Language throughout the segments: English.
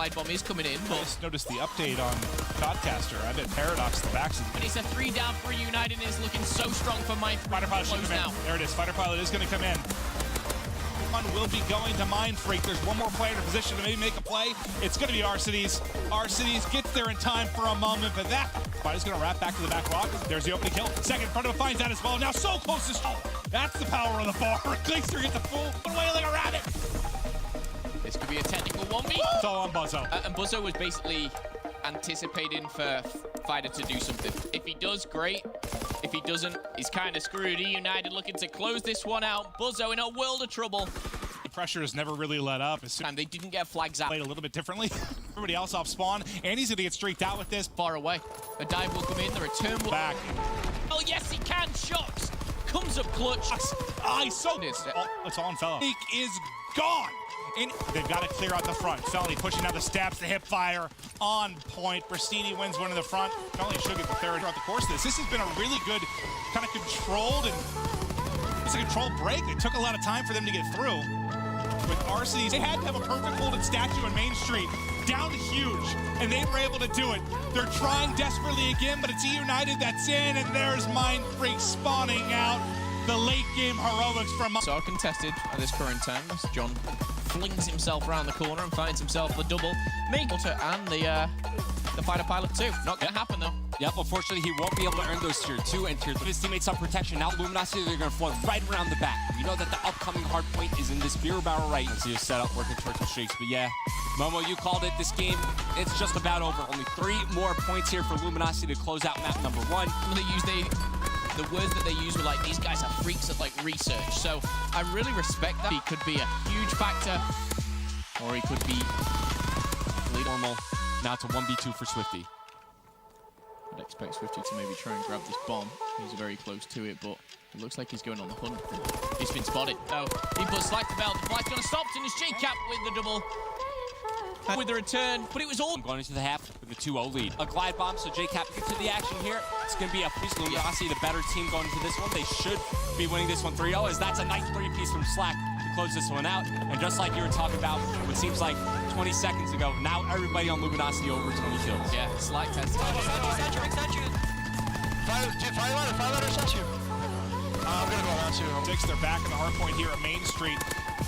glide bomb is coming in, but... I just noticed the update on Codcaster. I bet Paradox the backs. And it's a 3 down for United, and it's looking so strong for Mind Freak. Fighter Pilot should come now. in. There it is. Fighter Pilot is going to come in. One will be going to Mind Freak. There's one more player in a position to maybe make a play. It's going to be Arcides. Arcides gets there in time for a moment, but that fight is going to wrap back to the back rock. There's the opening kill. Second, front of him finds that as well. Now so close to... That's the power of the bar. Glacier gets a full away like a rabbit. This could be a technical 1v. It's all on Buzzo. And Buzzo was basically anticipating for Fighter to do something. If he does, great. If he doesn't, he's kind of screwed. United looking to close this one out. Buzzo in a world of trouble. The pressure has never really let up. And they didn't get flags out. Played a little bit differently. Everybody else off spawn, and he's going to get streaked out with this. Far away. A dive will come in. The return will... Back. Oh, yes, he can. Shots. Comes up clutch. It's on Fellow. Peak is gone. And they've got to clear out the front. Felony pushing down the steps, the hip fire on point. Bristini wins one in the front. Felony should get the third throughout the course of this. This has been a really good kind of controlled and it's a controlled break. It took a lot of time for them to get through. With Arcides, they had to have a perfect holded statue on Main Street, down to huge, and they were able to do it. They're trying desperately again, but it's United that's in, and there's Mind Freak spawning out. The late game heroics from... So contested at this current time as John flings himself around the corner and finds himself the double. Water and the Fighter Pilot too. Not gonna happen though. Yep, unfortunately he won't be able to earn those tier 2 and tier 3. His teammates have protection. Now Luminosity, they're gonna flood right around the back. You know that the upcoming hard point is in this beer barrel right. So you set up working towards the streaks. But yeah, Momo, you called it. This game, it's just about over. Only 3 more points here for Luminosity to close out map number 1. The words that they use were like, these guys are freaks at like research. So I really respect that. He could be a huge factor, or he could be normal. Now to 1v2 for Swifty. I'd expect Swifty to maybe try and grab this bomb. He's very close to it, but it looks like he's going on the hunt. He's been spotted. Oh, he puts Slight to belt. The flight's gonna stop, and it's JCap with the double. With the return, but it was all going into the half with a 2-0 lead. A glide bomb, so JCap gets to the action here. It's going to be a piece of Luminosity, the better team going into this one. They should be winning this one 3-0, as that's a nice 3-piece from Slack to close this one out. And just like you were talking about, what seems like 20 seconds ago, now everybody on Luminosity over 20 kills. Yeah, Slack test. I'm gonna go on too. Six, they're back in the hard point here at Main Street.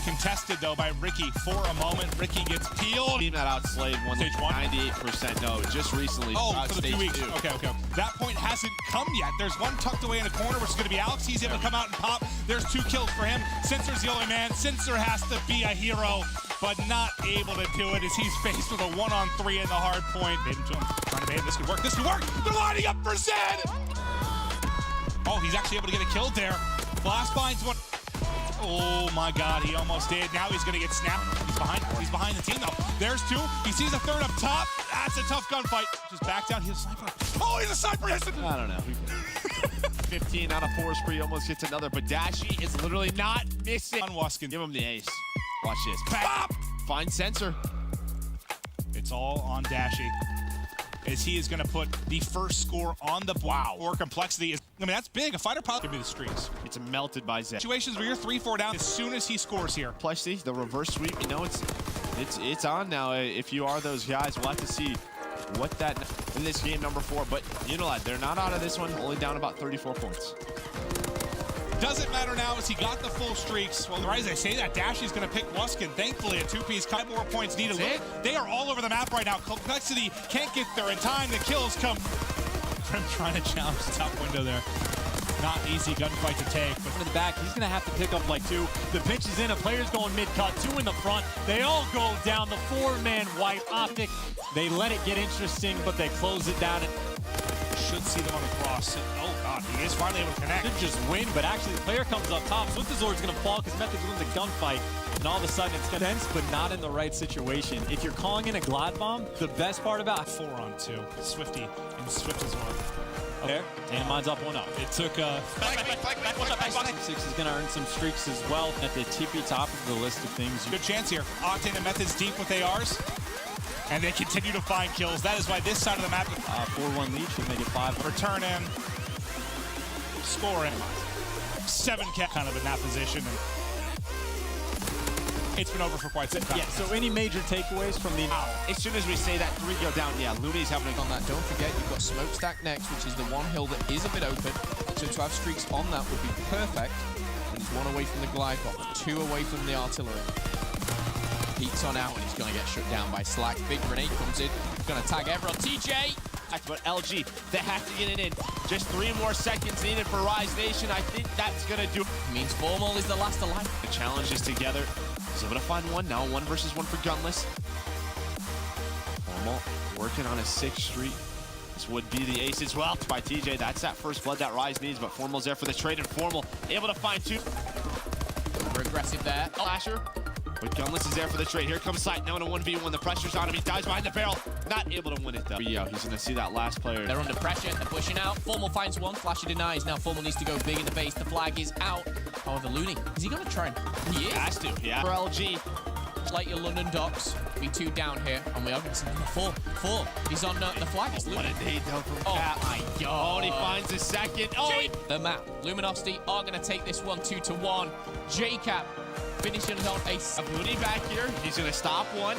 Contested though by Ricky for a moment. Ricky gets peeled. Team that outslayed won Stage 1? 98%. No, just recently. For the 2 weeks. 2. Okay. That point hasn't come yet. There's one tucked away in a corner, which is going to be Alex. He's able to come out and pop. There's 2 kills for him. Cincer's the only man. Cincer has to be a hero, but not able to do it as he's faced with a 1-on-3 in the hard point. Bait him to him. Trying to bait him. This could work. This could work. They're lining up for Zed. Oh, he's actually able to get a kill there. Blast finds one. Oh my God, he almost did. Now he's gonna get snapped. He's behind the team though. There's 2. He sees a third up top. That's a tough gunfight. Just back down. He's a sniper. Oh, he's a sniper. I don't know. 15 out of 4 spree, almost gets another. But Dashy is literally not missing. On Wuskin. Give him the ace. Watch this. Pop! Find Sensor. It's all on Dashy, as he is going to put the first score on the wow. Or complexity is, I mean, that's big. A Fighter Pilot could be the streaks. It's melted by Zed. Situations where you're 3-4 down as soon as he scores here. Plushly, the reverse sweep, you know, it's on now. If you are those guys, we'll have to see what that in this game number 4. But you know what? They're not out of this one. Only down about 34 points. Doesn't matter now as he got the full streaks. Well, right as I say that, Dashy's going to pick Wuskin. Thankfully, a 2-piece. Cut more points needed. They are all over the map right now. Complexity can't get there in time. The kills come. Prim trying to challenge the top window there. Not easy gunfight to take. But in the back, he's going to have to pick up like 2. The pitch is in. A player's going mid-cut. 2 in the front. They all go down. The 4-man wipe. Optic. They let it get interesting, but they close it down. Should see them on the cross. Oh God, he is finally able to connect. Should just win, but actually the player comes up top. Swiftazord's going to fall because Method's winning the gunfight, and all of a sudden it's dense, but not in the right situation. If you're calling in a glide bomb, the best part about 4-on-2. Swifty and Swiftazord. There, Dynamite's up 1-up. It took Six is going to earn some streaks as well at the TP top of the list of things. Good chance here. Octane and Method's deep with ARs. And they continue to find kills. That is why this side of the map... 4-1 lead should make it 5. Return in. Score in. 7 kind of in that position. And it's been over for quite some time. Yeah, so any major takeaways from the... As soon as we say that 3 go down, yeah, Looney's having a... On that, don't forget you've got Smokestack next, which is the one hill that is a bit open. So to have streaks on that would be perfect. And he's 1 away from the glide bomb, 2 away from the artillery. Peeks on out and he's going to get shut down by Slack. Big grenade comes in, going to tag everyone. TJ! But LG, they have to get it in. Just 3 more seconds needed for Rise Nation. I think that's going to do it. Means Formal is the last alive. The challenge is together. He's able to find one now. 1 versus 1 for Gunless. Formal working on a 6th street. This would be the ace as well by TJ. That's that first blood that Rise needs, but Formal's there for the trade, and Formal able to find 2. We're aggressive there. Flasher. But Gunless is there for the trade. Here comes Sight now in a 1v1. The pressure's on him. He dives behind the barrel. Not able to win it though. He's going to see that last player. They're under pressure, they're pushing out. Formal finds one, Flasher denies. Now Formal needs to go big in the base. The flag is out. However, Looney, is he going to try and... He is. Has to, yeah. For LG. It's like your London Docks. Be 2 down here, and we are going to see number 4. He's on the flag. It's What Looney. a nade though from Oh Cap. my Oh, god. and he finds his second. Oh, he... The map. Luminosity are going to take this one 2-1. JCap finishing on a... Looney back here. He's going to stop 1.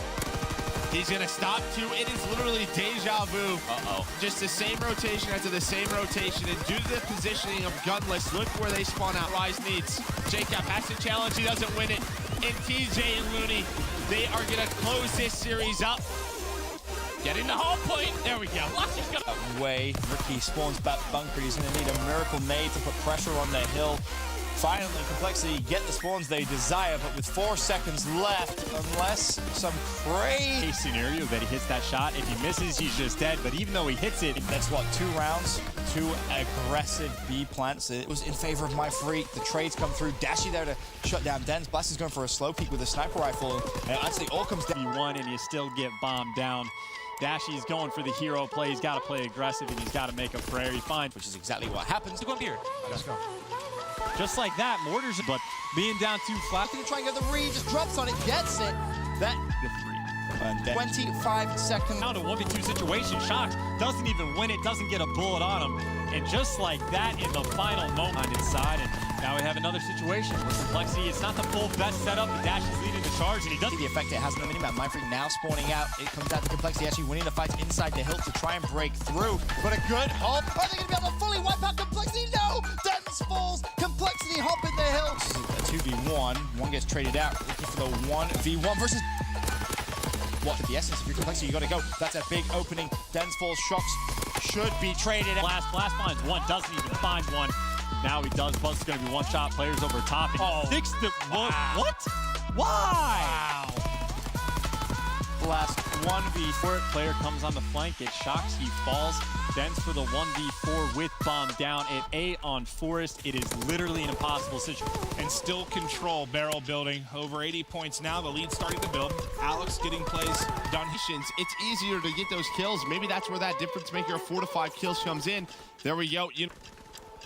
He's going to stop 2. It is literally deja vu. Uh-oh. Just the same rotation after the same rotation. And due to the positioning of Gunless, look where they spawn out. Rise needs. Jacob has to challenge. He doesn't win it. And TJ and Looney, they are going to close this series up. Getting the hard point. There we go. Flash is going to... Way Ricky spawns back bunker. He's going to need a miracle nade to put pressure on the hill. Finally, Complexity get the spawns they desire, but with 4 seconds left, unless some crazy scenario that he hits that shot. If he misses, he's just dead. But even though he hits it, That's what, 2 rounds, 2 aggressive B plants. It was in favor of My Freak. The trades come through. Dashy there to shut down Dens. Blast is going for a slow peek with a sniper rifle. And actually all comes down. you won and you still get bombed down. Dashy's going for the hero play. He's got to play aggressive and he's got to make a prayer. He finds, Which is exactly what happens. Go here. Let's go. just like that, Mortars, but being down 2 flat. Gonna try and get the read. Just drops on it. Gets it. That The 3. and then 25 seconds. Down to 1v2 situation. Shox doesn't even win it, doesn't get a bullet on him. And just like that in the final moment on inside. And now we have another situation where Complexity, it's not the full best setup, but Dash is leading the charge and he doesn't. The effect it has on the minimap. Mindfreak now spawning out. It comes down to Complexity actually winning the fight inside the hill to try and break through. But a good hop. Are they going to be able to fully wipe out Complexity? No! Dens falls. Complexity hop in the hill. This is a 2v1. One gets traded out. Looking for the 1v1 versus... What the essence of your Complexity, you got to go. That's a big opening. Dens falls. Shocks should be traded out. Blast finds one, doesn't even find one. Now he does. Buzz is going to be 1-shot. Players over top. And Oh. sticks the... What? Why? Blast 1v4. Player comes on the flank. It shocks. He falls. Dens for the 1v4 with bomb down at A on Forest. It is literally an impossible situation. And still control barrel building. Over 80 points now. The lead starting to build. Alex getting plays done. It's easier to get those kills. Maybe that's where that difference maker of 4 to 5 kills comes in. There we go.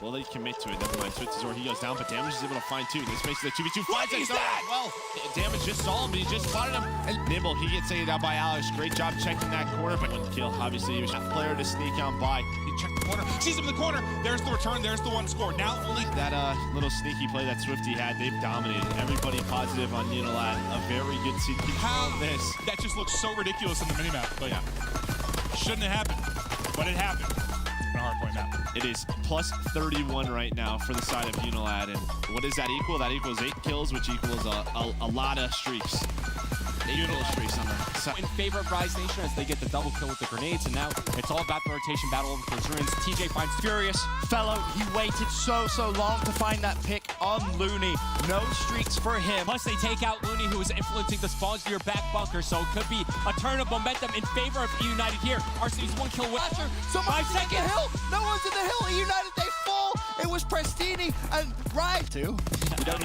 Will they commit to it? Never mind. Switches or he goes down, but Damage is able to find 2. This makes it a 2v2. Finds it as well. Damage just saw him, but he just spotted him. And Nimble, he gets taken down by Alex. Great job checking that corner, but 1 kill. Obviously, he was that player to sneak on by. He checked the corner. Sees him in the corner. There's the return. There's the 1 score. Now only... That little sneaky play that Swifty had, they've dominated. Everybody positive on Unilad. A very good seed. How this? That just looks so ridiculous on the minimap. But yeah, shouldn't have happened, but it happened. On a hardpoint map. It is plus 31 right now for the side of Unilad. And what does that equal? That equals 8 kills, which equals a lot of streaks. 8 kill streaks on the side. In favor of Rise Nation as they get the double kill with the grenades, and now it's all about the rotation battle over for ruins. TJ finds Furious fellow, he waited so long to find that pick on Looney. No streaks for him. Plus, they take out Looney, who is influencing the spawns to your back bunker, so it could be a turn of momentum in favor of E United here. RC's 1 kill win. Someone's in the hill. No one's in the hill. E United, they fall. It was Prestini and Ride. 2.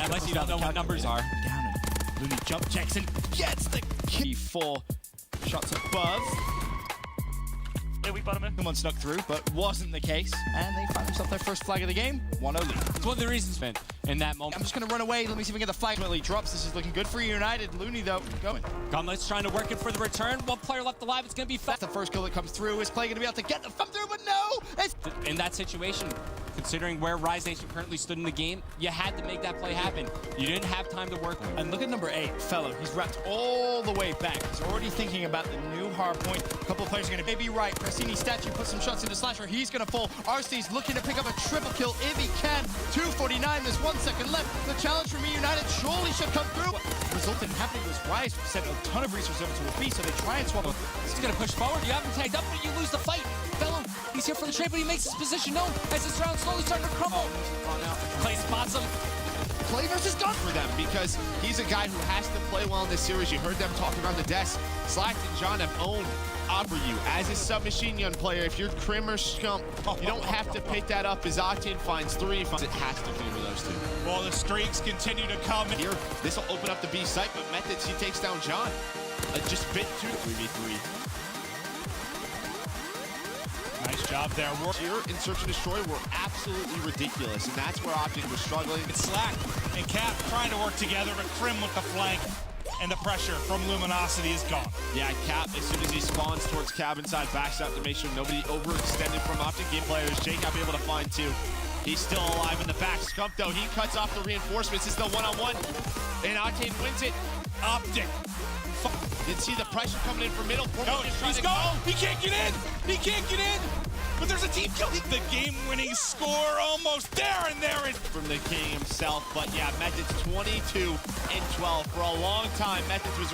Unless you don't know what numbers are. Down and Looney jump checks and gets the key. 4 shots above. Yeah, we bottom in. Someone snuck through, but wasn't the case. And they find themselves their first flag of the game. 1-0 lead. It's one of the reasons, Finn, in that I'm moment. just going to run away. Let me see if we can get the flag. Ultimately drops. This is looking good for United. Looney, though, going. Gunlet's trying to work it for the return. 1 player left alive. It's going to be That's the first kill that comes through. Is Clay going to be able to get the thumb through? But no! It's in that situation. Considering where Rise Nation currently stood in the game, you had to make that play happen. You didn't have time to work. And look at number 8, Fellow. He's wrapped all the way back. He's already thinking about the new hard point. A couple of players are going to maybe right. Pressini statue puts some shots into Slasher. He's going to fall. RC's looking to pick up a triple kill if he can. 2:49. There's 1 second left. The challenge from United surely should come through. What resulted in happening was Rise sent a ton of resources over to a B, so they try and swap him. He's going to push forward. You have him tagged up, but you lose the fight. Fellow, he's here for the trade, but he makes his position known as this round slowly starting to crumble. Clay spots him. Clay versus Gun for them because he's a guy who has to play well in this series. You heard them talking around the desk. Slacked and John have owned Abreu as a submachine gun player. If you're Krim or Scump, you don't have to pick that up as Octane finds 3. It has to favor those two. Well, the streaks continue to come. Here, this will open up the B site, but Methods, he takes down John. Just bit too 3v3. Nice job there. Here in Search and Destroy were absolutely ridiculous, and that's where Octane was struggling. It's Slack and Cap trying to work together, but Krim with the flank. And the pressure from Luminosity is gone. Yeah, Cap, as soon as he spawns towards cabin side, backs up to make sure nobody overextended from Optic game players. Jacob able to find 2. He's still alive in the back. Scump, though, he cuts off the reinforcements. It's the one-on-one, and Octane wins it. Optic. You can see the pressure coming in from middle. No, he's gone. He can't get in. He can't get in. But there's a team kill. The game-winning score almost there, and there it from the king himself. But yeah, Methods 22 and 12 for a long time. Methods was